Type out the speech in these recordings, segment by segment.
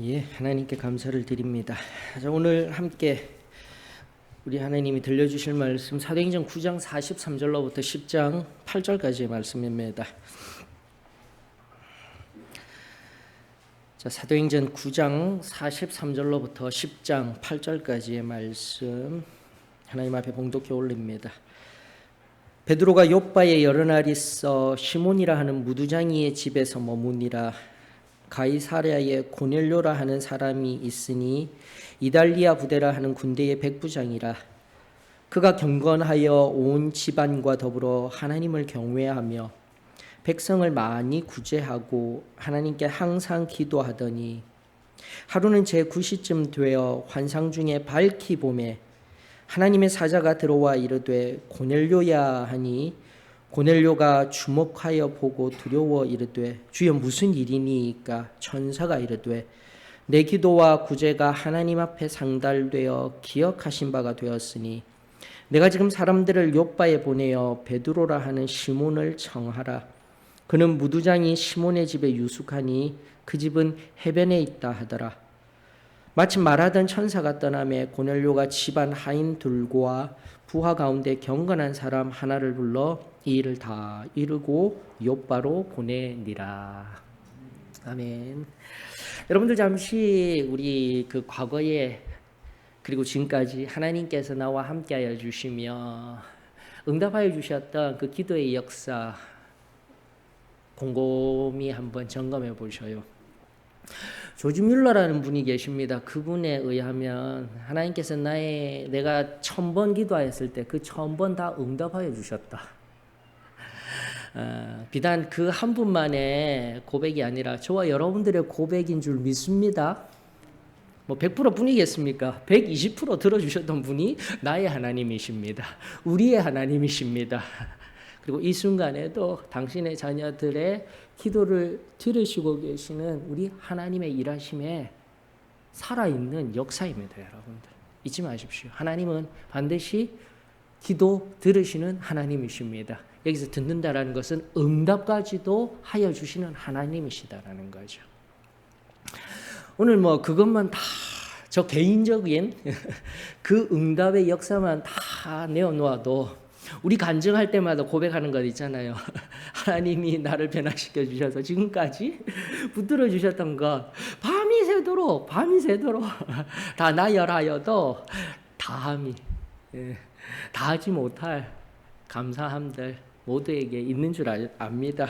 예, 하나님께 감사를 드립니다. 자, 오늘 함께 우리 하나님이 들려주실 말씀 사도행전 9장 43절로부터 10장 8절까지의 말씀입니다. 자, 사도행전 9장 43절로부터 10장 8절까지의 말씀 하나님 앞에 봉독해 올립니다. 베드로가 욥바에 여러 날 있어 시몬이라 하는 무두장이의 집에서 머무니라. 가이사랴에 고넬료라 하는 사람이 있으니 이달리아 부대라 하는 군대의 백부장이라. 그가 경건하여 온 집안과 더불어 하나님을 경외하며 백성을 많이 구제하고 하나님께 항상 기도하더니 하루는 제9시쯤 되어 환상 중에 밝히 보매 하나님의 사자가 들어와 이르되 고넬료야 하니 고넬료가 주목하여 보고 두려워 이르되 주여 무슨 일이니이까? 천사가 이르되 내 기도와 구제가 하나님 앞에 상달되어 기억하신 바가 되었으니 내가 지금 사람들을 욥바에 보내어 베드로라 하는 시몬을 청하라. 그는 무두장이 시몬의 집에 유숙하니 그 집은 해변에 있다 하더라. 마침 말하던 천사가 떠나매 고넬료가 집안 하인 둘과 부하 가운데 경건한 사람 하나를 불러 이 일을 다 이루고 욥바로 보내니라. 아멘. 여러분들 잠시 우리 그 과거에 그리고 지금까지 하나님께서 나와 함께하여 주시며 응답하여 주셨던 그 기도의 역사 곰곰이 한번 점검해 보셔요. 조지 뮬러라는 분이 계십니다. 그분에 의하면 하나님께서 내가 1000번 기도하였을 때 그 1000번 다 응답하여 주셨다. 비단 그 한 분만의 고백이 아니라 저와 여러분들의 고백인 줄 믿습니다. 뭐 100% 뿐이겠습니까? 120% 들어주셨던 분이 나의 하나님이십니다. 우리의 하나님이십니다. 그리고 이 순간에도 당신의 자녀들의 기도를 들으시고 계시는 우리 하나님의 일하심에 살아있는 역사입니다. 여러분들 잊지 마십시오. 하나님은 반드시 기도 들으시는 하나님이십니다. 여기서 듣는다라는 것은 응답까지도 하여 주시는 하나님이시다라는 거죠. 오늘 뭐 그것만 다 저 개인적인 그 응답의 역사만 다 내어놓아도 우리 간증할 때마다 고백하는 것 있잖아요. 하나님이 나를 변화시켜 주셔서 지금까지 붙들어 주셨던 것 밤이 새도록 다 나열하여도 다함이 다 하지 못할 감사함들 모두에게 있는 줄 압니다.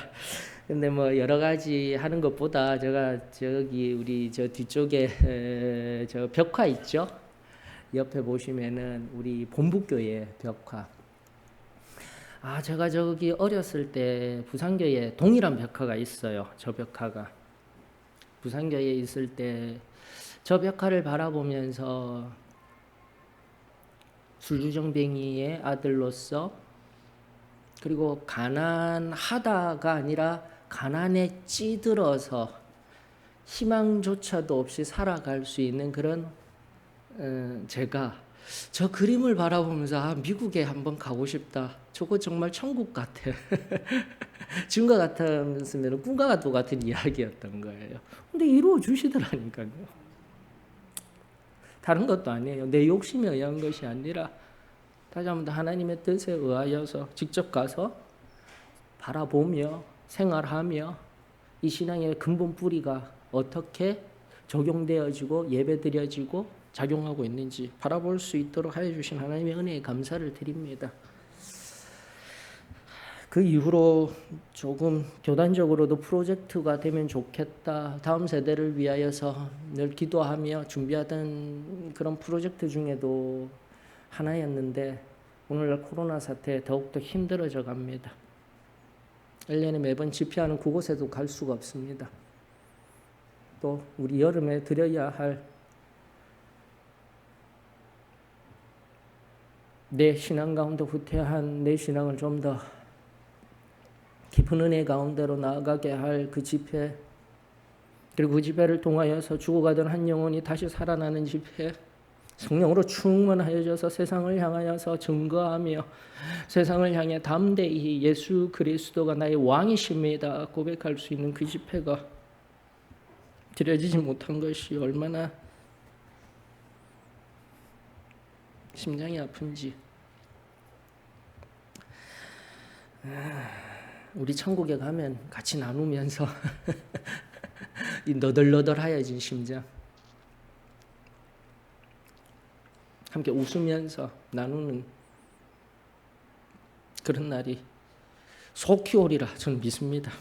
근데 뭐 여러 가지 하는 것보다 제가 저기 우리 저 뒤쪽에 저 벽화 있죠? 옆에 보시면은 우리 본부교회 벽화. 제가 저기 어렸을 때 부산교회에 동일한 벽화가 있어요. 저 벽화가. 부산교회에 있을 때 저 벽화를 바라보면서 술주정뱅이의 아들로서 그리고 가난하다가 아니라 가난에 찌들어서 희망조차도 없이 살아갈 수 있는 그런 제가 저 그림을 바라보면서 미국에 한번 가고 싶다. 저거 정말 천국 같아. 지금과 같았으면 꿈과 똑같은 이야기였던 거예요. 근데 이루어 주시더라니까요. 다른 것도 아니에요. 내 욕심에 의한 것이 아니라 다시 한번 하나님의 뜻에 의하여서 직접 가서 바라보며 생활하며 이 신앙의 근본 뿌리가 어떻게 적용되어지고 예배드려지고 작용하고 있는지 바라볼 수 있도록 하여 주신 하나님의 은혜에 감사를 드립니다. 그 이후로 조금 교단적으로도 프로젝트가 되면 좋겠다. 다음 세대를 위하여서 늘 기도하며 준비하던 그런 프로젝트 중에도 하나였는데 오늘날 코로나 사태에 더욱더 힘들어져 갑니다. 1년에 매번 집회하는 그곳에도 갈 수가 없습니다. 또 우리 여름에 드려야 할 내 신앙 가운데 후퇴한 내 신앙을 좀 더 깊은 은혜 가운데로 나아가게 할 그 집회, 그리고 그 집회를 통하여서 죽어가던 한 영혼이 다시 살아나는 집회, 성령으로 충만하여져서 세상을 향하여서 증거하며 세상을 향해 담대히 예수 그리스도가 나의 왕이십니다 고백할 수 있는 그 집회가 드려지지 못한 것이 얼마나 심장이 아픈지. 우리 천국에 가면 같이 나누면서 이 너덜너덜하여진 심장 함께 웃으면서 나누는 그런 날이 속히 오리라 저는 믿습니다.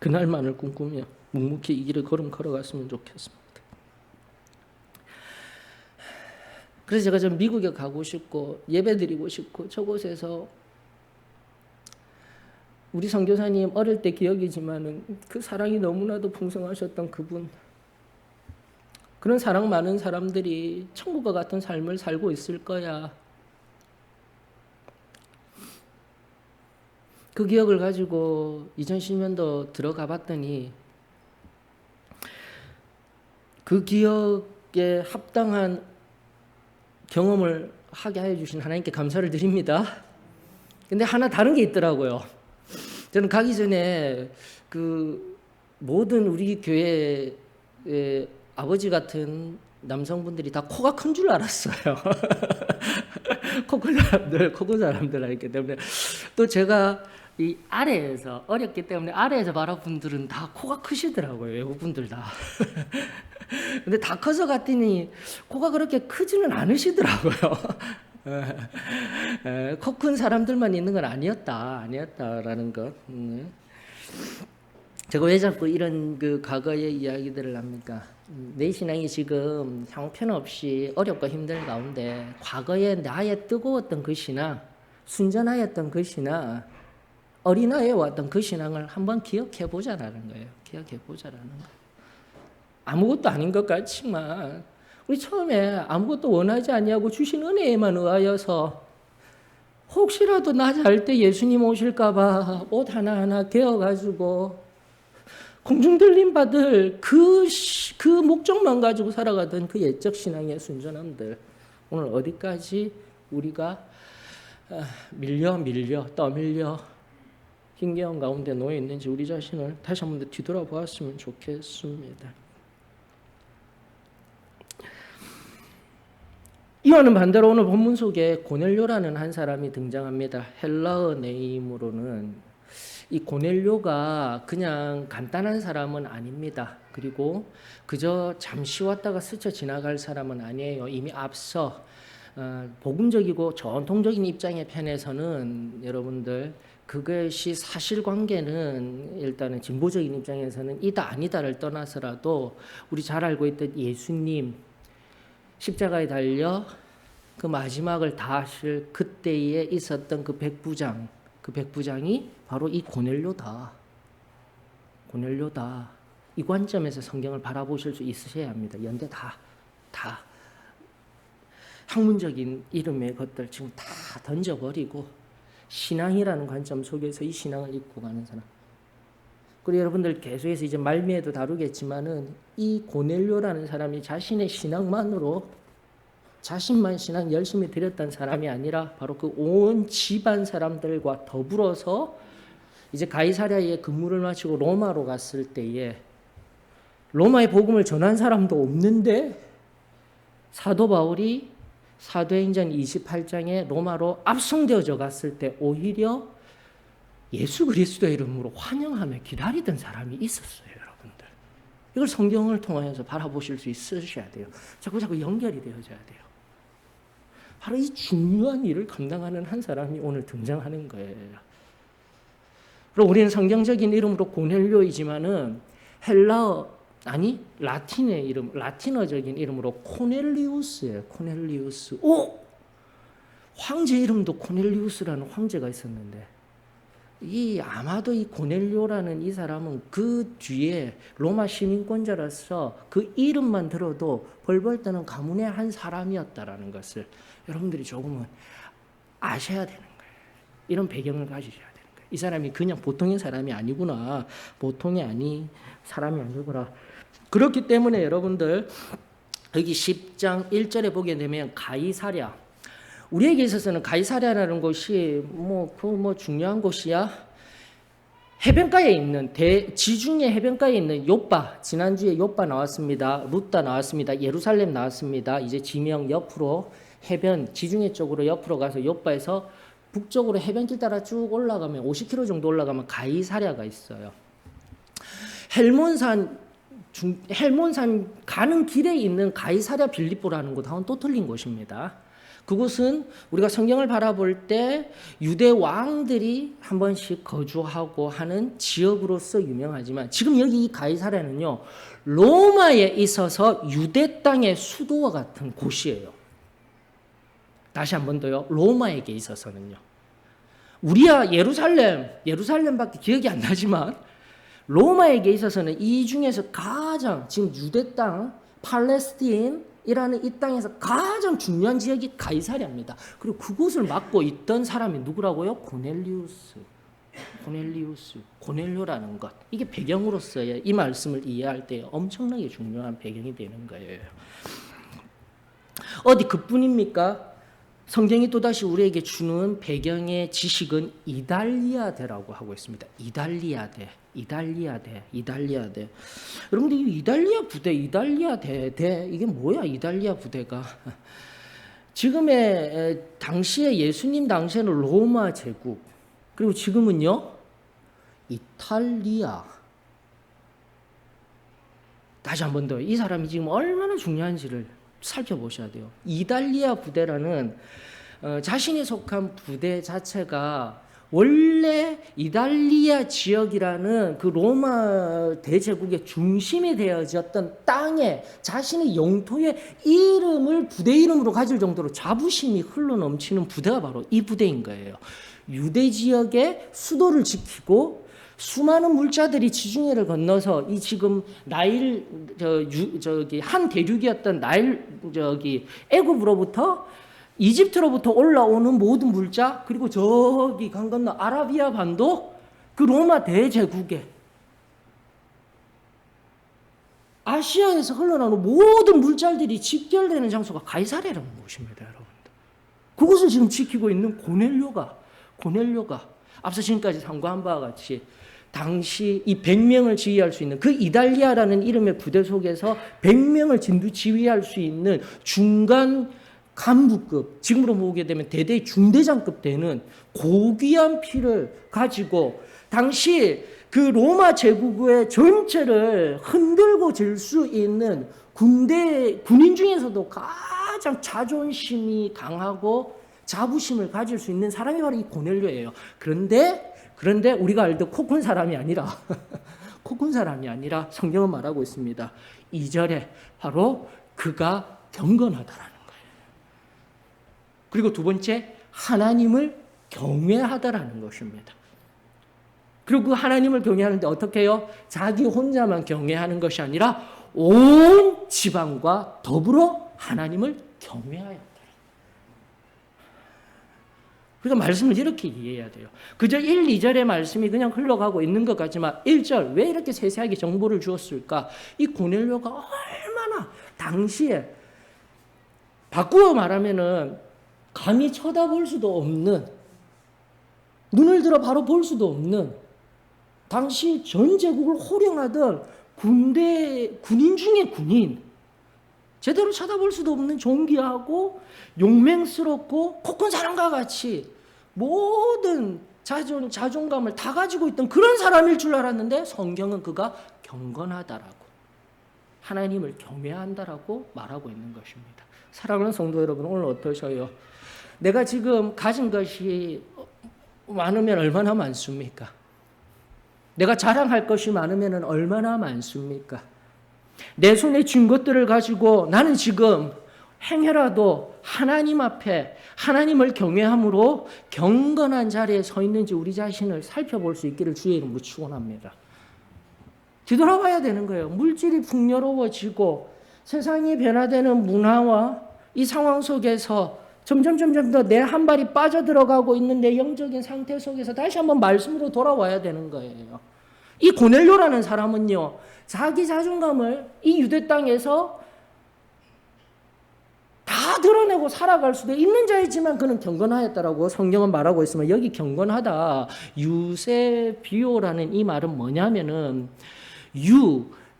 그날만을 꿈꾸며 묵묵히 이 길을 걸어갔으면 좋겠습니다. 그래서 제가 좀 미국에 가고 싶고 예배드리고 싶고 저곳에서 우리 선교사님 어릴 때 기억이지만은 그 사랑이 너무나도 풍성하셨던 그분, 그런 사랑 많은 사람들이 천국과 같은 삶을 살고 있을 거야. 그 기억을 가지고 2010년도 들어가 봤더니 그 기억에 합당한 경험을 하게 해주신 하나님께 감사를 드립니다. 근데 하나 다른 게 있더라고요. 저는 가기 전에 그 모든 우리 교회의 아버지 같은 남성분들이 다 코가 큰 줄 알았어요. 코 큰 사람들 알기 때문에. 또 제가 이 아래에서 어렸기 때문에 아래에서 바라본 분들은 다 코가 크시더라고요. 외국분들 다. 근데 다 커서 갔더니 코가 그렇게 크지는 않으시더라고요. 코 큰 사람들만 있는 건 아니었다라는 것. 제가 왜 자꾸 이런 그 과거의 이야기들을 합니까? 내 신앙이 지금 형편없이 어렵고 힘든 가운데 과거에 나의 뜨거웠던 그 신앙, 순전하였던 그 신앙, 어린아이에 왔던 그 신앙을 한번 기억해 보자라는 거예요. 기억해 보자라는 거. 아무것도 아닌 것 같지만 우리 처음에 아무것도 원하지 아니하고 주신 은혜에만 의하여서 혹시라도 나 잘 때 예수님 오실까 봐 옷 하나하나 개어가지고 공중들림 받을 그 목적만 가지고 살아가던 그 옛적 신앙의 순전함들, 오늘 어디까지 우리가 떠밀려 힘겨운 가운데 놓여 있는지 우리 자신을 다시 한번 뒤돌아보았으면 좋겠습니다. 이와는 반대로 오늘 본문 속에 고넬료라는 한 사람이 등장합니다. 헬라어 네임으로는 이 고넬료가 그냥 간단한 사람은 아닙니다. 그리고 그저 잠시 왔다가 스쳐 지나갈 사람은 아니에요. 이미 앞서 복음적이고 전통적인 입장의 편에서는 여러분들 그것이 사실관계는 일단은 진보적인 입장에서는 이다 아니다를 떠나서라도 우리 잘 알고 있던 예수님 십자가에 달려 그 마지막을 다 하실 그때에 있었던 그 백부장이 바로 이 고넬료다. 이 관점에서 성경을 바라보실 수 있으셔야 합니다. 연대 다 학문적인 이름의 것들 지금 다 던져버리고 신앙이라는 관점 속에서 이 신앙을 입고 가는 사람. 그리고 여러분들 계속해서 이제 말미에도 다루겠지만은 이 고넬료라는 사람이 자신의 신앙만으로 자신만 신앙 열심히 드렸던 사람이 아니라 바로 그 온 집안 사람들과 더불어서 이제 가이사랴에 근무를 마치고 로마로 갔을 때에 로마의 복음을 전한 사람도 없는데 사도 바울이 사도행전 28장에 로마로 압송되어져 갔을 때 오히려 예수 그리스도의 이름으로 환영하며 기다리던 사람이 있었어요, 여러분들. 이걸 성경을 통해서 바라보실 수 있으셔야 돼요. 자꾸 연결이 되어져야 돼요. 바로 이 중요한 일을 감당하는 한 사람이 오늘 등장하는 거예요. 그리고 우리는 성경적인 이름으로 고넬료이지만은 라틴어적인 이름으로 코넬리우스예요. 코넬리우스. 황제 이름도 코넬리우스라는 황제가 있었는데 아마도 이 고넬료라는 이 사람은 그 뒤에 로마 시민권자로서 그 이름만 들어도 벌벌 떠는 가문의 한 사람이었다라는 것을 여러분들이 조금은 아셔야 되는 거예요. 이런 배경을 가지셔야 되는 거예요. 이 사람이 그냥 보통의 사람이 아니구나. 보통이 아닌 사람이 아니구나. 그렇기 때문에 여러분들 여기 10장 1절에 보게 되면 가이사랴, 우리에게 있어서는 가이사랴라는 곳이 중요한 곳이야? 해변가에 있는 지중해 해변가에 있는 욥바, 지난주에 욥바 나왔습니다. 룻다 나왔습니다. 예루살렘 나왔습니다. 이제 지명 옆으로 해변 지중해 쪽으로 옆으로 가서 욥바에서 북쪽으로 해변길 따라 쭉 올라가면 50km 정도 올라가면 가이사랴가 있어요. 헬몬산 가는 길에 있는 가이사랴 빌립보라는 곳하고는 또 틀린 곳입니다. 그곳은 우리가 성경을 바라볼 때 유대 왕들이 한 번씩 거주하고 하는 지역으로서 유명하지만 지금 여기 이 가이사랴는요, 로마에 있어서 유대 땅의 수도와 같은 곳이에요. 다시 한 번 더요. 로마에게 있어서는요. 우리야 예루살렘밖에 기억이 안 나지만 로마에게 있어서는 이 중에서 가장 지금 유대 땅, 팔레스틴이라는 이 땅에서 가장 중요한 지역이 가이사랴입니다. 그리고 그곳을 맡고 있던 사람이 누구라고요? 고넬료라는 것. 이게 배경으로서의 이 말씀을 이해할 때 엄청나게 중요한 배경이 되는 거예요. 어디 그뿐입니까? 성경이 또다시 우리에게 주는 배경의 지식은 이달리아대라고 하고 있습니다. 이달리아대. 여러분들 이 이달리아대 이게 뭐야? 이달리아 부대가 지금의 당시에 예수님 당시에는 로마 제국, 그리고 지금은요 이탈리아. 다시 한 번 더 이 사람이 지금 얼마나 중요한지를 살펴보셔야 돼요. 이달리아 부대라는 자신이 속한 부대 자체가 원래 이달리아 지역이라는 그 로마 대제국의 중심이 되어졌던 땅에 자신의 영토의 이름을 부대 이름으로 가질 정도로 자부심이 흘러넘치는 부대가 바로 이 부대인 거예요. 유대 지역의 수도를 지키고 수많은 물자들이 지중해를 건너서 이 지금 나일 한 대륙이었던 나일 애굽으로부터 이집트로부터 올라오는 모든 물자, 그리고 저기 강 건너 아라비아 반도 그 로마 대제국에 아시아에서 흘러나오는 모든 물자들이 집결되는 장소가 가이사랴라는 곳입니다, 여러분들. 그것을 지금 지키고 있는 고넬료가 앞서 지금까지 상고한 바와 같이 당시 이 100명을 지휘할 수 있는 그 이달리아라는 이름의 부대 속에서 100명을 진두 지휘할 수 있는 중간 간부급, 지금으로 보게 되면 대대 중대장급 되는 고귀한 피를 가지고 당시 그 로마 제국의 전체를 흔들고 질 수 있는 군인 중에서도 가장 자존심이 강하고 자부심을 가질 수 있는 사람이 바로 이 고넬료예요. 그런데 우리가 알던 코쿤 사람이 아니라 성경은 말하고 있습니다. 2절에 바로 그가 경건하다라는 거예요. 그리고 두 번째, 하나님을 경외하다라는 것입니다. 그리고 그 하나님을 경외하는데 어떻게 해요? 자기 혼자만 경외하는 것이 아니라 온 지방과 더불어 하나님을 경외하였다. 그러니까 말씀을 이렇게 이해해야 돼요. 그저 1, 2절의 말씀이 그냥 흘러가고 있는 것 같지만 1절 왜 이렇게 세세하게 정보를 주었을까? 이 고넬료가 얼마나 당시에 바꾸어 말하면은 감히 쳐다볼 수도 없는, 눈을 들어 바로 볼 수도 없는 당시 전 제국을 호령하던 군인 중에 군인, 제대로 쳐다볼 수도 없는 존귀하고 용맹스럽고 코쿤 사람과 같이 모든 자존감을 다 가지고 있던 그런 사람일 줄 알았는데 성경은 그가 경건하다라고, 하나님을 경외한다라고 말하고 있는 것입니다. 사랑하는 성도 여러분, 오늘 어떠셔요? 내가 지금 가진 것이 많으면 얼마나 많습니까? 내가 자랑할 것이 많으면 얼마나 많습니까? 내 손에 쥔 것들을 가지고 나는 지금 행여라도 하나님 앞에 하나님을 경외함으로 경건한 자리에 서 있는지 우리 자신을 살펴볼 수 있기를 주의 이름으로 축원합니다. 뒤돌아봐야 되는 거예요. 물질이 풍요로워지고 세상이 변화되는 문화와 이 상황 속에서 점점 더 내 한 발이 빠져들어가고 있는 내 영적인 상태 속에서 다시 한번 말씀으로 돌아와야 되는 거예요. 이 고넬료라는 사람은요, 자기 자존감을 이 유대 땅에서 다 드러내고 살아갈 수도 있는 자이지만 그는 경건하였다라고 성경은 말하고 있으면, 여기 경건하다, 유세비오라는 이 말은 뭐냐면은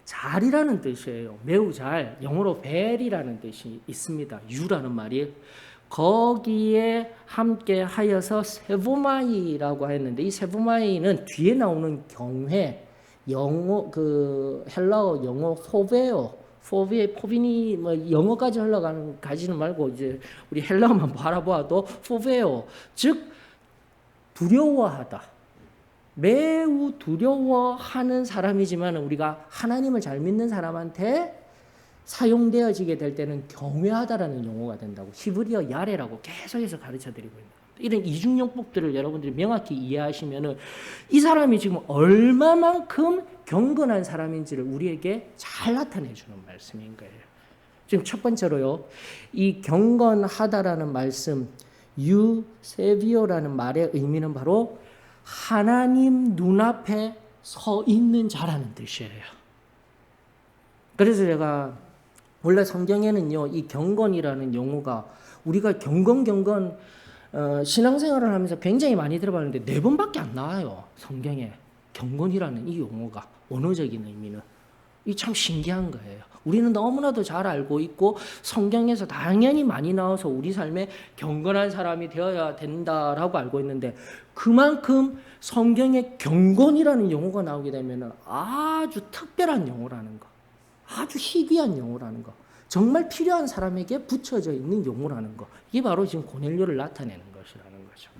잘이라는 뜻이에요. 매우 잘. 영어로 벨이라는 뜻이 있습니다. 유라는 말이. 거기에 함께 하여서 세보마이라고 했는데, 이 세보마이는 뒤에 나오는 경회, 영어 헬라어 영어 포비니 뭐 영어까지 흘러가는 가지는 말고 이제 우리 헬라어만 바라보아도 포베오, 즉 두려워하다. 매우 두려워하는 사람이지만 우리가 하나님을 잘 믿는 사람한테 사용되어지게 될 때는 경외하다라는 용어가 된다고, 히브리어 야레라고 계속해서 가르쳐드리고 있는 겁니다. 이런 이중용법들을 여러분들이 명확히 이해하시면은 이 사람이 지금 얼마만큼 경건한 사람인지를 우리에게 잘 나타내주는 말씀인 거예요. 지금 첫 번째로요, 이 경건하다라는 말씀, 유세비오라는 말의 의미는 바로 하나님 눈앞에 서 있는 자라는 뜻이에요. 그래서 제가 원래 성경에는요, 이 경건이라는 용어가 우리가 경건 신앙생활을 하면서 굉장히 많이 들어봤는데 4번밖에 안 나와요. 성경에 경건이라는 이 용어가 원어적인 의미는. 이 참 신기한 거예요. 우리는 너무나도 잘 알고 있고 성경에서 당연히 많이 나와서 우리 삶에 경건한 사람이 되어야 된다라고 알고 있는데, 그만큼 성경에 경건이라는 용어가 나오게 되면 아주 특별한 용어라는 거, 아주 희귀한 용어라는 거, 정말 필요한 사람에게 붙여져 있는 용어라는 거, 이게 바로 지금 고넬료를 나타내는 것이라는 거죠.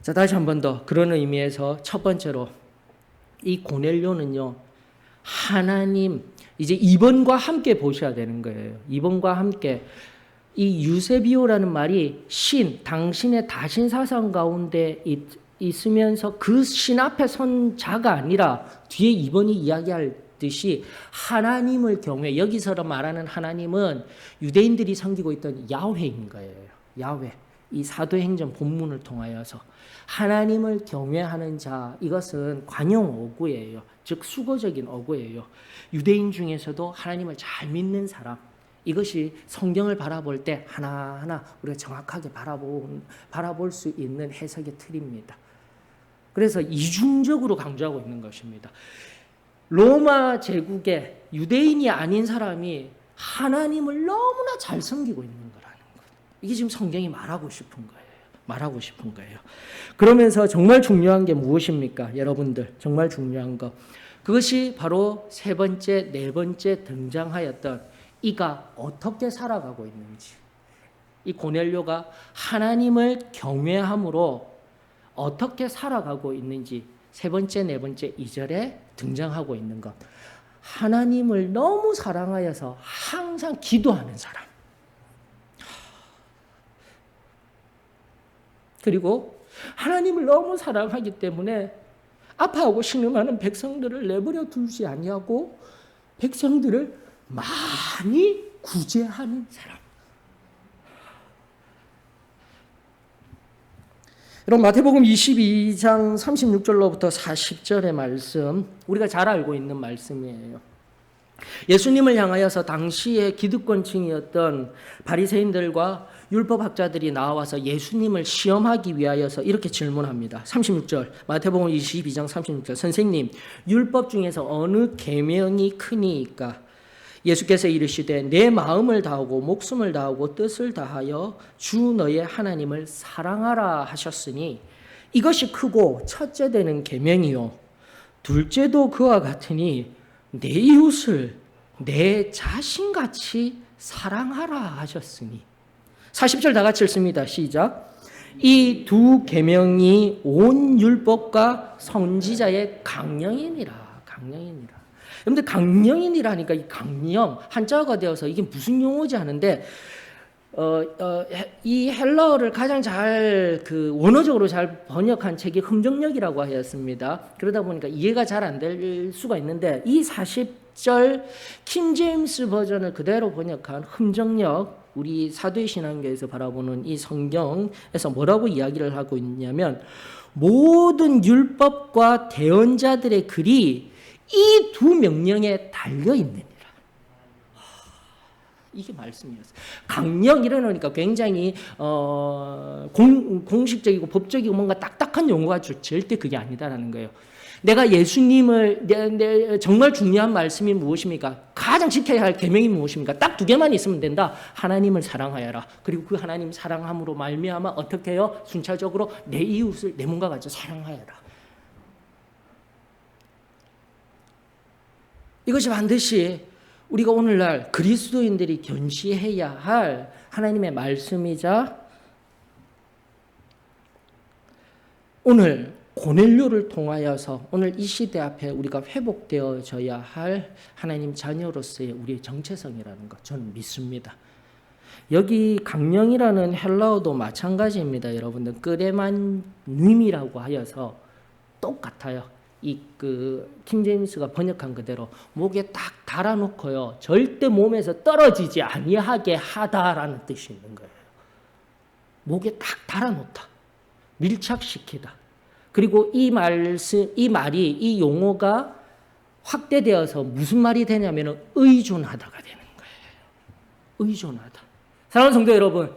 자, 다시 한 번 더 그런 의미에서 첫 번째로 이 고넬료는요, 하나님, 이제 2번과 함께 보셔야 되는 거예요. 2번과 함께 이 유세비오라는 말이 당신의 다신 사상 가운데 있으면서 그 신 앞에 선 자가 아니라 뒤에 2번이 이야기할 듯이 하나님을 경외, 여기서 말하는 하나님은 유대인들이 섬기고 있던 야훼인 거예요. 야훼. 이 사도행전 본문을 통하여서 하나님을 경외하는 자, 이것은 관용 어구예요. 즉 수거적인 어구예요. 유대인 중에서도 하나님을 잘 믿는 사람, 이것이 성경을 바라볼 때 하나하나 우리가 정확하게 바라볼 수 있는 해석의 틀입니다. 그래서 이중적으로 강조하고 있는 것입니다. 로마 제국의 유대인이 아닌 사람이 하나님을 너무나 잘 섬기고 있는 거라는 것. 이게 지금 성경이 말하고 싶은 거예요. 그러면서 정말 중요한 게 무엇입니까? 여러분들, 정말 중요한 거. 그것이 바로 세 번째, 네 번째 등장하였던 이가 어떻게 살아가고 있는지. 이 고넬료가 하나님을 경외함으로 어떻게 살아가고 있는지 세 번째, 네 번째 2절에 등장하고 있는 것. 하나님을 너무 사랑하여서 항상 기도하는 사람. 그리고 하나님을 너무 사랑하기 때문에 아파하고 신음하는 백성들을 내버려 두지 아니하고 백성들을 많이 구제하는 사람. 여러분, 마태복음 22장 36절로부터 40절의 말씀, 우리가 잘 알고 있는 말씀이에요. 예수님을 향하여서 당시의 기득권층이었던 바리새인들과 율법학자들이 나와서 예수님을 시험하기 위하여서 이렇게 질문합니다. 36절, 마태복음 22장 36절. 선생님, 율법 중에서 어느 계명이 크니이까? 예수께서 이르시되 내 마음을 다하고 목숨을 다하고 뜻을 다하여 주 너의 하나님을 사랑하라 하셨으니 이것이 크고 첫째 되는 계명이요 둘째도 그와 같으니 내 이웃을 내 자신같이 사랑하라 하셨으니. 40절 다 같이 읽습니다. 시작. 이 두 계명이 온 율법과 선지자의 강령이니라. 여러분들, 강령이라니까 이 강령 한자어가 되어서 이게 무슨 용어지 하는데 이 헬라어를 가장 잘 원어적으로 잘 번역한 책이 흠정력이라고 하였습니다. 그러다 보니까 이해가 잘 안 될 수가 있는데 이 40절 킹 제임스 버전을 그대로 번역한 흠정력, 우리 사도의 신앙교에서 바라보는 이 성경에서 뭐라고 이야기를 하고 있냐면, 모든 율법과 대언자들의 글이 이 두 명령에 달려 있느니라. 이게 말씀이었어요. 강령 이러니까 굉장히 공식적이고 법적이고 뭔가 딱딱한 용어가 절대 그게 아니다라는 거예요. 내가 예수님을 정말 중요한 말씀이 무엇입니까? 가장 지켜야 할 계명이 무엇입니까? 딱 두 개만 있으면 된다. 하나님을 사랑하여라. 그리고 그 하나님 사랑함으로 말미암아 어떻게 해요? 순차적으로 내 이웃을 내 몸과 같이 사랑하여라. 이것이 반드시 우리가 오늘날 그리스도인들이 견지해야 할 하나님의 말씀이자 오늘 고넬료를 통하여서 오늘 이 시대 앞에 우리가 회복되어져야 할 하나님 자녀로서의 우리의 정체성이라는 것 저는 믿습니다. 여기 강령이라는 헬라어도 마찬가지입니다. 여러분들 끄레만님이라고 하여서 똑같아요. 킹제임스가 번역한 그대로 목에 딱 달아놓고요. 절대 몸에서 떨어지지 아니하게 하다라는 뜻이 있는 거예요. 목에 딱 달아놓다. 밀착시키다. 그리고 이 말이, 이 용어가 확대되어서 무슨 말이 되냐면 의존하다가 되는 거예요. 의존하다. 사랑하는 성도 여러분,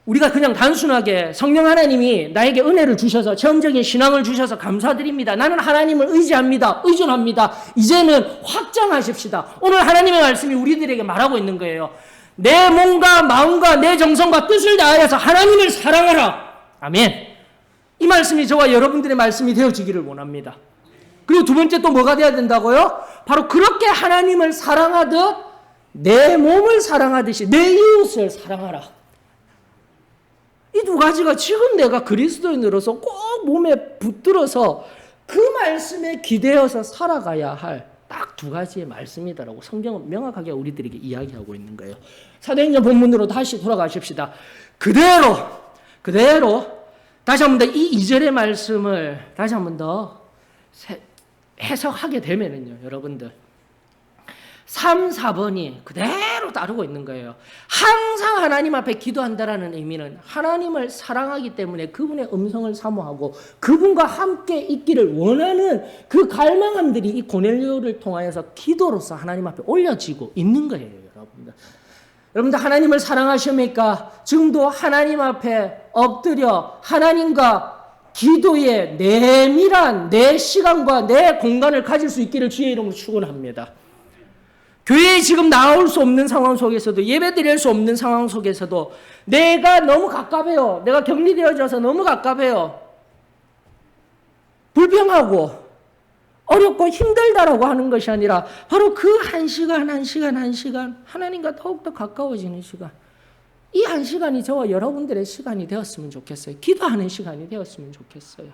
우리가 그냥 단순하게 성령 하나님이 나에게 은혜를 주셔서 체험적인 신앙을 주셔서 감사드립니다. 나는 하나님을 의지합니다. 의존합니다. 이제는 확장하십시다. 오늘 하나님의 말씀이 우리들에게 말하고 있는 거예요. 내 몸과 마음과 내 정성과 뜻을 다하여서 하나님을 사랑하라. 아멘. 이 말씀이 저와 여러분들의 말씀이 되어지기를 원합니다. 그리고 두 번째 또 뭐가 돼야 된다고요? 바로 그렇게 하나님을 사랑하듯 내 몸을 사랑하듯이 내 이웃을 사랑하라. 이 두 가지가 지금 내가 그리스도인으로서 꼭 몸에 붙들어서 그 말씀에 기대어서 살아가야 할 딱 두 가지의 말씀이다라고 성경은 명확하게 우리들에게 이야기하고 있는 거예요. 사도행전 본문으로 다시 돌아가십시다. 그대로 다시 한 번 더 이 2절의 말씀을 다시 한 번 더 해석하게 되면은요, 여러분들 3, 4번이 그대로 따르고 있는 거예요. 항상 하나님 앞에 기도한다라는 의미는 하나님을 사랑하기 때문에 그분의 음성을 사모하고 그분과 함께 있기를 원하는 그 갈망함들이 이 고넬료를 통하여서 기도로서 하나님 앞에 올려지고 있는 거예요, 여러분들. 여러분들 하나님을 사랑하십니까? 지금도 하나님 앞에 엎드려 하나님과 기도에 내밀한 내 시간과 내 공간을 가질 수 있기를 주의 이름으로 축원합니다. 교회에 지금 나올 수 없는 상황 속에서도 예배 드릴 수 없는 상황 속에서도 내가 너무 갑갑해요. 내가 격리되어져서 너무 갑갑해요. 불평하고 어렵고 힘들다라고 하는 것이 아니라 바로 그 한 시간 하나님과 더욱더 가까워지는 시간, 이 한 시간이 저와 여러분들의 시간이 되었으면 좋겠어요. 기도하는 시간이 되었으면 좋겠어요.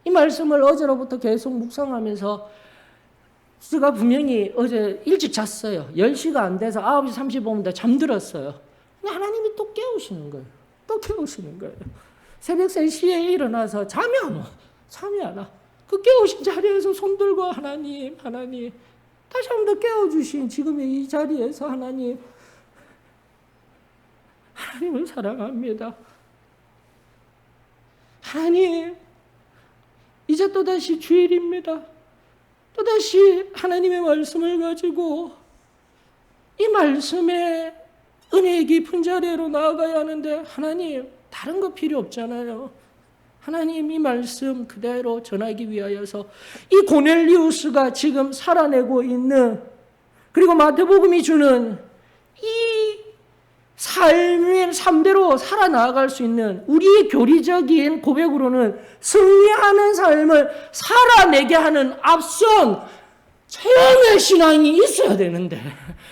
이 말씀을 어제로부터 계속 묵상하면서 제가 분명히 어제 일찍 잤어요. 10시가 안 돼서 9시 35분에 잠들었어요. 근데 하나님이 또 깨우시는 거예요. 또 깨우시는 거예요. 새벽 3시에 일어나서 잠이 안 와. 그 깨우신 자리에서 손 들고 하나님 다시 한 번 더 깨워주신 지금의 이 자리에서 하나님을 사랑합니다. 하나님, 이제 또다시 주일입니다. 또다시 하나님의 말씀을 가지고 이 말씀의 은혜의 깊은 자리로 나아가야 하는데 하나님, 다른 거 필요 없잖아요. 하나님, 이 말씀 그대로 전하기 위하여서 이 고넬리우스가 지금 살아내고 있는, 그리고 마태복음이 주는 이 삶의 삶대로 살아나갈 수 있는 우리의 교리적인 고백으로는 승리하는 삶을 살아내게 하는 앞선 체험의 신앙이 있어야 되는데,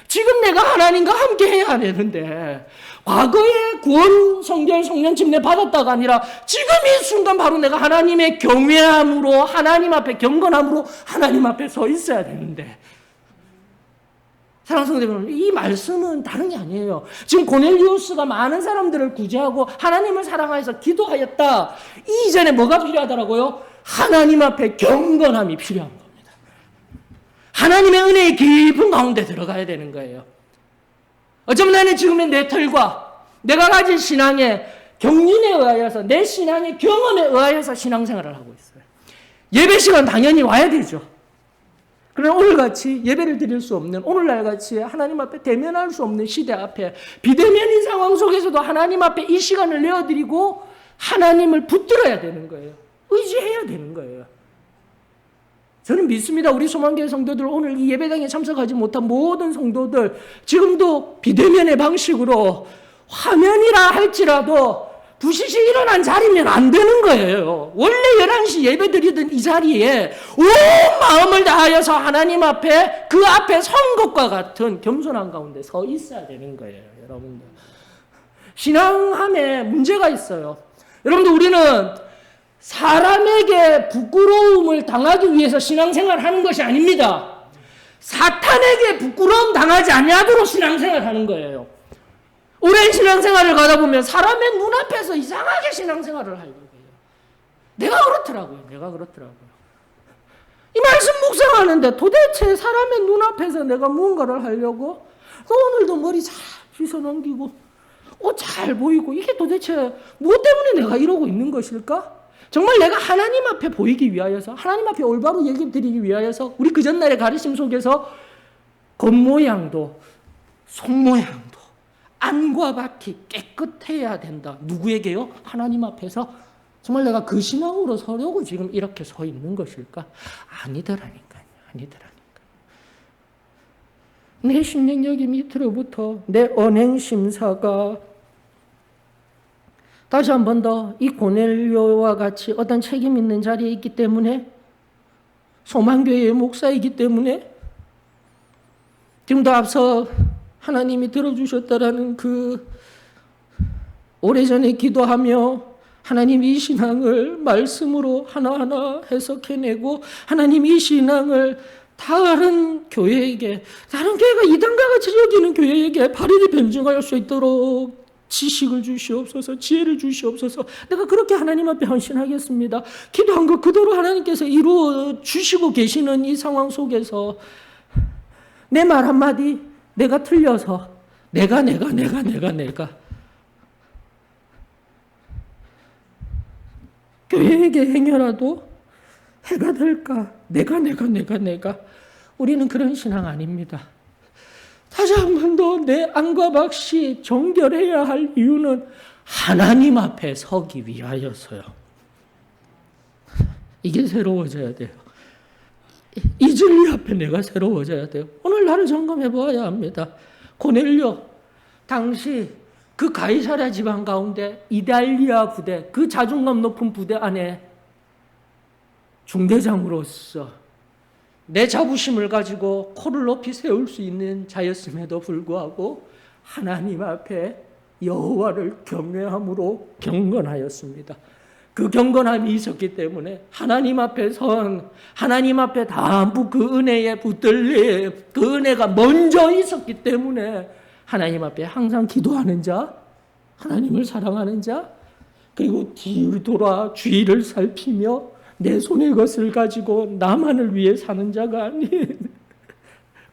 지금 내가 하나님과 함께 해야 되는데, 과거에 구원 성결 성령 침례 받았다가 아니라 지금 이 순간 바로 내가 하나님의 경외함으로, 하나님 앞에 경건함으로 하나님 앞에 서 있어야 되는데, 사랑하는 성도 여러분, 이 말씀은 다른 게 아니에요. 지금 고넬리우스가 많은 사람들을 구제하고 하나님을 사랑하여서 기도하였다. 이 이전에 뭐가 필요하더라고요? 하나님 앞에 경건함이 필요한 겁니다. 하나님의 은혜의 깊은 가운데 들어가야 되는 거예요. 어쩌면 나는 지금의 내 털과 내가 가진 신앙의 경륜에 의하여서, 내 신앙의 경험에 의하여서 신앙생활을 하고 있어요. 예배 시간 당연히 와야 되죠. 그러나 그러나 오늘같이 예배를 드릴 수 없는, 오늘날같이 하나님 앞에 대면할 수 없는 시대 앞에 비대면인 상황 속에서도 하나님 앞에 이 시간을 내어드리고 하나님을 붙들어야 되는 거예요. 의지해야 되는 거예요. 저는 믿습니다. 우리 소망교회 성도들, 오늘 이 예배당에 참석하지 못한 모든 성도들, 지금도 비대면의 방식으로 화면이라 할지라도 부시시 일어난 자리면 안 되는 거예요. 원래 11시 예배 드리던 이 자리에 온 마음을 다하여서 하나님 앞에, 그 앞에 선 것과 같은 겸손한 가운데 서 있어야 되는 거예요. 여러분들, 신앙함에 문제가 있어요. 여러분들, 우리는 사람에게 부끄러움을 당하기 위해서 신앙생활을 하는 것이 아닙니다. 사탄에게 부끄러움 당하지 아니하도록 신앙생활을 하는 거예요. 오랜 신앙생활을 가다 보면 사람의 눈앞에서 이상하게 신앙생활을 하려고 해요. 내가 그렇더라고요. 이 말씀 묵상하는데 도대체 사람의 눈앞에서 내가 무언가를 하려고, 오늘도 머리 잘 빗어 넘기고 옷 잘 보이고, 이게 도대체 무엇 때문에 내가 이러고 있는 것일까? 정말 내가 하나님 앞에 보이기 위하여서, 하나님 앞에 올바로 얘기 드리기 위하여서, 우리 그 전날의 가르침 속에서 겉모양도 속모양도 안과 밖이 깨끗해야 된다. 누구에게요? 하나님 앞에서. 정말 내가 그 신앙으로 서려고 지금 이렇게 서 있는 것일까? 아니더라니까요. 내 심령력이 밑으로부터 내 언행 심사가 다시 한 번 더 이 고넬료와 같이 어떤 책임 있는 자리에 있기 때문에, 소망교회의 목사이기 때문에, 지금도 앞서 하나님이 들어주셨다라는 그 오래전에 기도하며 하나님 이 신앙을 말씀으로 하나하나 해석해내고, 하나님 이 신앙을 다른 교회에게, 다른 교회가 이단과 같이 여기는 교회에게 바르게 변증할 수 있도록 지식을 주시옵소서, 지혜를 주시옵소서. 내가 그렇게 하나님 앞에 헌신하겠습니다. 기도한 것 그대로 하나님께서 이루어 주시고 계시는 이 상황 속에서 내 말 한마디 내가 틀려서 내가 교회에게 행여라도 해가 될까? 내가 우리는 그런 신앙 아닙니다. 다시 한 번 더 내 안과 밖이 정결해야 할 이유는 하나님 앞에 서기 위하여서요. 이게 새로워져야 돼요. 이 진리 앞에 내가 새로워져야 돼요. 오늘 나를 점검해 보아야 합니다. 고넬료, 당시 그 가이사랴 지방 가운데 이달리아 부대, 그 자존감 높은 부대 안에 중대장으로서 내 자부심을 가지고 코를 높이 세울 수 있는 자였음에도 불구하고 하나님 앞에 여호와를 경외함으로 경건하였습니다. 그 경건함이 있었기 때문에 하나님 앞에 하나님 앞에 담부 그 은혜에 붙들림, 그 은혜가 먼저 있었기 때문에 하나님 앞에 항상 기도하는 자, 하나님을 사랑하는 자, 그리고 뒤를 돌아 주위를 살피며 내 손의 것을 가지고 나만을 위해 사는 자가 아닌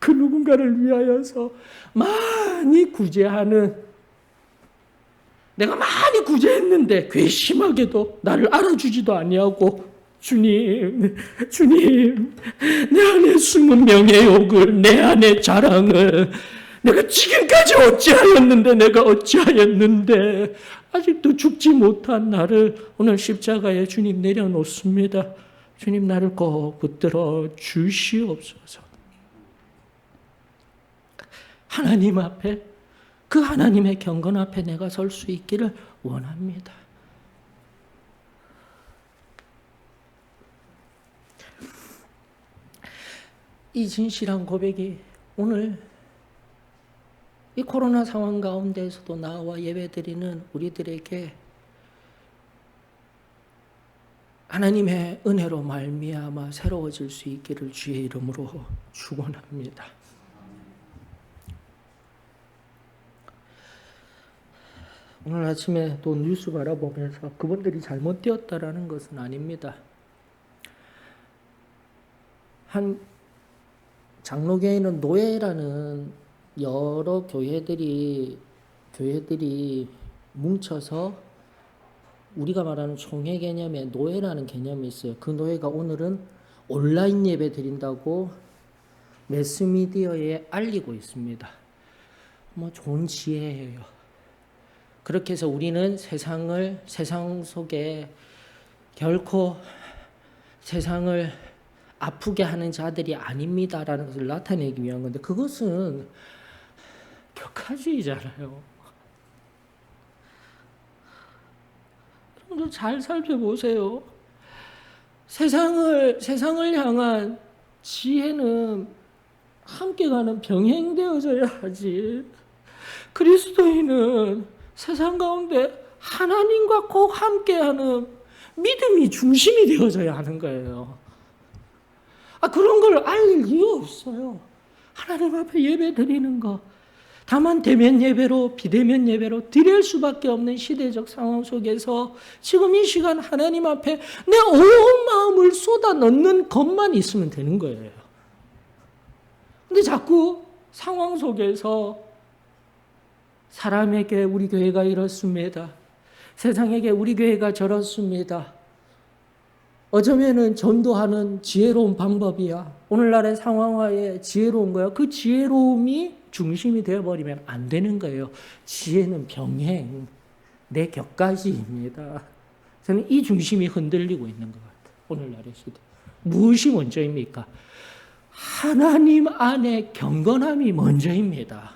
그 누군가를 위하여서 많이 구제하는, 내가 많이 구제했는데 괘씸하게도 나를 알아주지도 아니하고 주님 내 안에 숨은 명예욕을, 내 안에 자랑을 내가 지금까지 어찌하였는데 아직도 죽지 못한 나를 오늘 십자가에 주님 내려놓습니다. 주님 나를 꼭 붙들어 주시옵소서. 하나님 앞에, 그 하나님의 경건 앞에 내가 설 수 있기를 원합니다. 이 진실한 고백이 오늘 이 코로나 상황 가운데에서도 나와 예배드리는 우리들에게 하나님의 은혜로 말미암아 새로워질 수 있기를 주의 이름으로 축원합니다. 오늘 아침에 또 뉴스 바라보면서 그분들이 잘못 되었다라는 것은 아닙니다. 한 장로교회는 노예라는 여러 교회들이 뭉쳐서 우리가 말하는 총회 개념에 노예라는 개념이 있어요. 그 노예가 오늘은 온라인 예배 드린다고 매스미디어에 알리고 있습니다. 좋은 지혜예요. 그렇게 해서 우리는 세상 속에 결코 세상을 아프게 하는 자들이 아닙니다라는 것을 나타내기 위한 건데, 그것은 격화주의잖아요. 여러분들 잘 살펴보세요. 세상을 향한 지혜는 함께 가는 병행되어져야 하지. 그리스도인은 세상 가운데 하나님과 꼭 함께하는 믿음이 중심이 되어져야 하는 거예요. 그런 걸 알릴 이유 없어요. 하나님 앞에 예배 드리는 거, 다만 대면 예배로 비대면 예배로 드릴 수밖에 없는 시대적 상황 속에서 지금 이 시간 하나님 앞에 내 온 마음을 쏟아 넣는 것만 있으면 되는 거예요. 근데 자꾸 상황 속에서 사람에게 우리 교회가 이렇습니다. 세상에게 우리 교회가 저렇습니다. 어쩌면은 전도하는 지혜로운 방법이야. 오늘날의 상황화에 지혜로운 거야. 그 지혜로움이 중심이 되어버리면 안 되는 거예요. 지혜는 병행, 내 격가지입니다. 저는 이 중심이 흔들리고 있는 것 같아요. 오늘날의 시대. 무엇이 먼저입니까? 하나님 안에 경건함이 먼저입니다.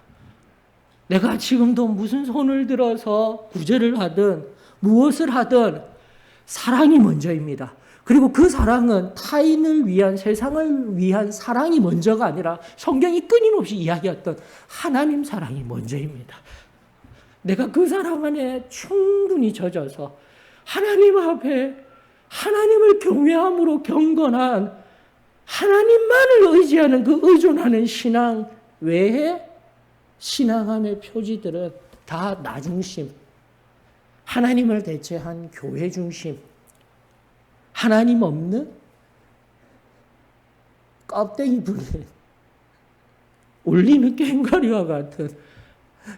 내가 지금도 무슨 손을 들어서 구제를 하든 무엇을 하든 사랑이 먼저입니다. 그리고 그 사랑은 타인을 위한, 세상을 위한 사랑이 먼저가 아니라 성경이 끊임없이 이야기했던 하나님 사랑이 먼저입니다. 내가 그 사랑 안에 충분히 젖어서 하나님 앞에 하나님을 경외함으로 경건한 하나님만을 의지하는 그 의존하는 신앙 외에 신앙함의 표지들은 다 나 중심, 하나님을 대체한 교회 중심, 하나님 없는 껍데기 부린 울리는 꽹과리와 같은,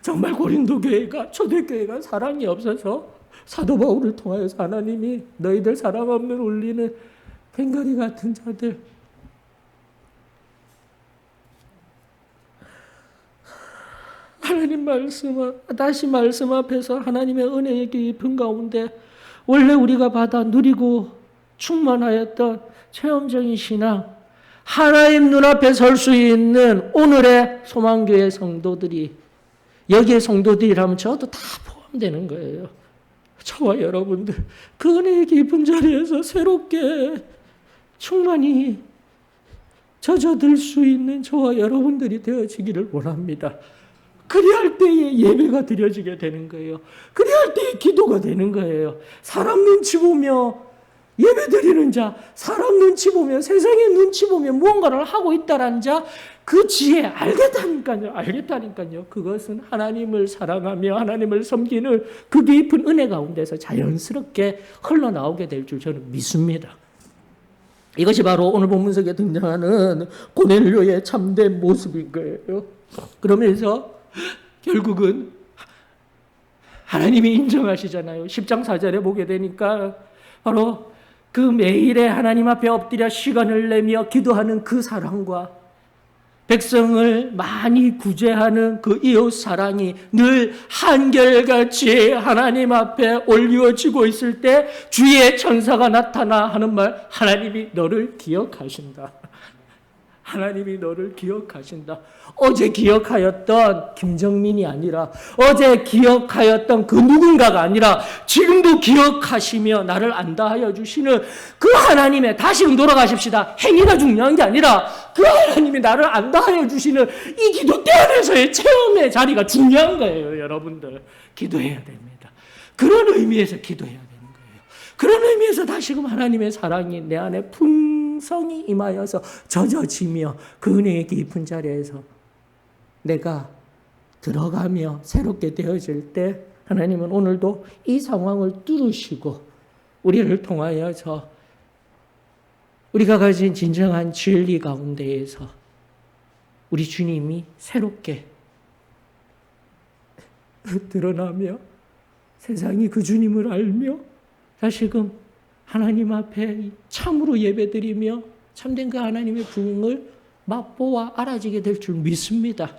정말 고린도 교회가, 초대교회가 사랑이 없어서 사도 바울을 통하여서 하나님이 너희들 사랑 없는 울리는 꽹과리 같은 자들, 하나님 다시 말씀 앞에서 하나님의 은혜의 깊은 가운데 원래 우리가 받아 누리고 충만하였던 체험적인 신앙, 하나님 눈앞에 설 수 있는 오늘의 소망교회 성도들이, 여기에 성도들이라면 저도 다 포함되는 거예요. 저와 여러분들 그 은혜의 깊은 자리에서 새롭게 충만히 젖어들 수 있는 저와 여러분들이 되어지기를 원합니다. 그리할 때에 예배가 드려지게 되는 거예요. 그리할 때에 기도가 되는 거예요. 사람 눈치 보며 예배 드리는 자, 사람 눈치 보며, 세상의 눈치 보며 무언가를 하고 있다라는 자, 그 지혜 알겠다니까요. 그것은 하나님을 사랑하며 하나님을 섬기는 그 깊은 은혜 가운데서 자연스럽게 흘러나오게 될 줄 저는 믿습니다. 이것이 바로 오늘 본문 속에 등장하는 고넬료의 참된 모습인 거예요. 그러면서 결국은 하나님이 인정하시잖아요. 10장 4절에 보게 되니까 바로 그 매일에 하나님 앞에 엎드려 시간을 내며 기도하는 그 사랑과 백성을 많이 구제하는 그 이웃 사랑이 늘 한결같이 하나님 앞에 올리워지고 있을 때 주의 천사가 나타나 하는 말, 하나님이 너를 기억하신다. 하나님이 너를 기억하신다. 어제 기억하였던 김정민이 아니라, 어제 기억하였던 그 누군가가 아니라 지금도 기억하시며 나를 안다 하여 주시는 그 하나님의, 다시금 돌아가십시다. 행위가 중요한 게 아니라 그 하나님이 나를 안다 하여 주시는 이 기도 때 안에서의 체험의 자리가 중요한 거예요. 여러분들 기도해야 됩니다. 그런 의미에서 기도해야 되는 거예요. 그런 의미에서 다시금 하나님의 사랑이 내 안에 풍성히 임하여서 젖어지며 그 은혜의 깊은 자리에서 내가 들어가며 새롭게 되어질 때 하나님은 오늘도 이 상황을 뚫으시고 우리를 통하여서 우리가 가진 진정한 진리 가운데에서 우리 주님이 새롭게 드러나며 세상이 그 주님을 알며 다시금 하나님 앞에 참으로 예배드리며 참된 그 하나님의 부흥을 맛보아 알아지게 될 줄 믿습니다.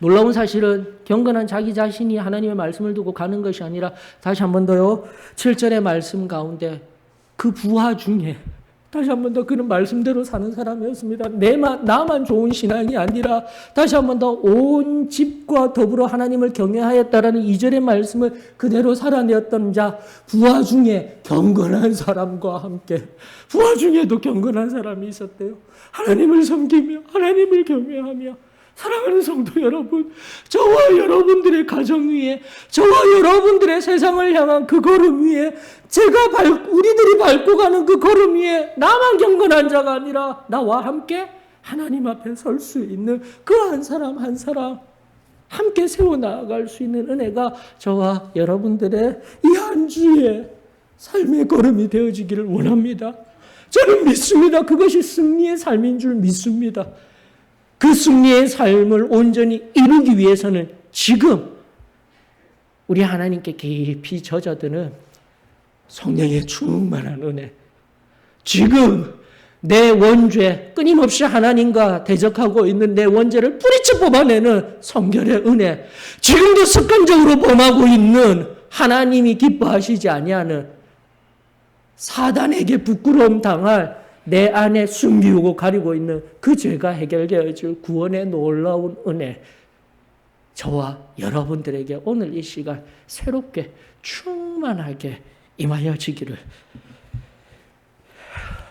놀라운 사실은 경건한 자기 자신이 하나님의 말씀을 두고 가는 것이 아니라 다시 한 번 더요. 7절의 말씀 가운데 그 부하 중에 다시 한 번 더 그는 말씀대로 사는 사람이었습니다. 나만 좋은 신앙이 아니라 다시 한 번 더 온 집과 더불어 하나님을 경외하였다라는 2절의 말씀을 그대로 살아내었던 자, 부하 중에 경건한 사람과 함께 부하 중에도 경건한 사람이 있었대요. 하나님을 섬기며 하나님을 경외하며 사랑하는 성도 여러분, 저와 여러분들의 가정 위에, 저와 여러분들의 세상을 향한 그 걸음 위에, 우리들이 밟고 가는 그 걸음 위에 나만 경건한 자가 아니라 나와 함께 하나님 앞에 설 수 있는 그 한 사람 한 사람 함께 세워나갈 수 있는 은혜가 저와 여러분들의 이 한 주의 삶의 걸음이 되어지기를 원합니다. 저는 믿습니다. 그것이 승리의 삶인 줄 믿습니다. 그 승리의 삶을 온전히 이루기 위해서는 지금 우리 하나님께 깊이 젖어드는 성령의 충만한 은혜, 지금 내 원죄, 끊임없이 하나님과 대적하고 있는 내 원죄를 뿌리쳐 뽑아내는 성결의 은혜, 지금도 습관적으로 범하고 있는 하나님이 기뻐하시지 아니하는 사단에게 부끄러움 당할 내 안에 숨기고 가리고 있는 그 죄가 해결되어질 구원의 놀라운 은혜, 저와 여러분들에게 오늘 이 시간 새롭게 충만하게 임하여지기를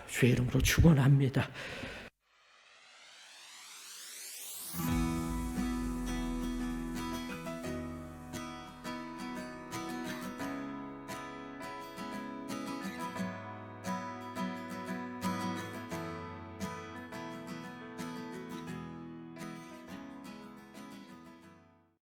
주의 이름으로 축원합니다.